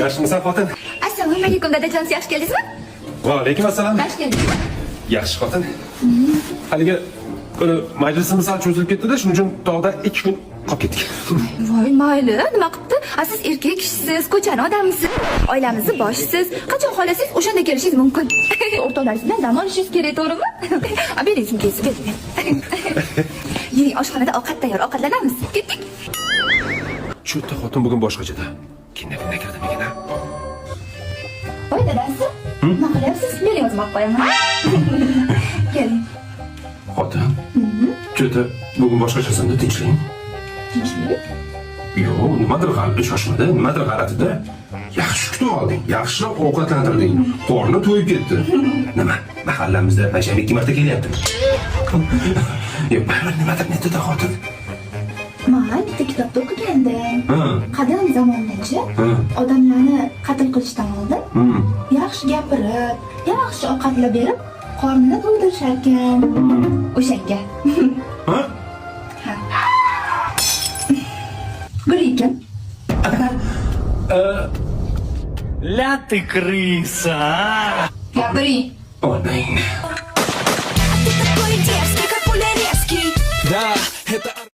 Yaxshimisan xotin? Assalomu alaykum dadajon, yaxshi keldingizmi? Va alaykum assalom. Yaxshi keldingizmi? Yaxshi xotin. Haligi kuni majlisimiz sal cho'zilib ketdi-da, shuning uchun tog'da 2 kun qolib ketdik. Voy, mayli, nima qilibdi? Siz erkak kishisiz, ko'chani odamisiz, oilamizni boshisiz. Qachon xohlasangiz o'shanda kelishingiz mumkin. O'rtoqlaringiz bilan dam olishingiz kerak, to'g'rimi? Bering sumkangizni, bering. Yeng, oshxonada ovqat tayyor, ovqatlanamiz. Ketdik. Shu yerda xotin bugun boshqachada. Kinna kirdimi ekan? Voy, dadasi. Nima qilyapsiz? Bering o'zim olib qo'yaman. Keling. Xotin. Cho'ta bugun boshqachasanda tinchlik. Tinchlik? Yo'q, nimadir g'alati shoshmadi, nimadir g'alatida. Yaxshi kutib olding, yaxshiroq ovqatlantirding. Qorni to'yib ketdi. Nima? Mahallamizda pasham 2 marta kelyapti. Yo'q, baribir nimadir netida xotin. Men bitta kitobda o'qigandim. Qadim zamondachi odamlarni qatl qilishdan oldin yaxshi gapirib, yaxshi ovqatlab berib, qornini to'ydirishar ekan. O'shanga. Ha? Гуликин. Ля ты крыса, а! Габри. Onang. Ты такой дерзкий, как Пуляревский. Да, это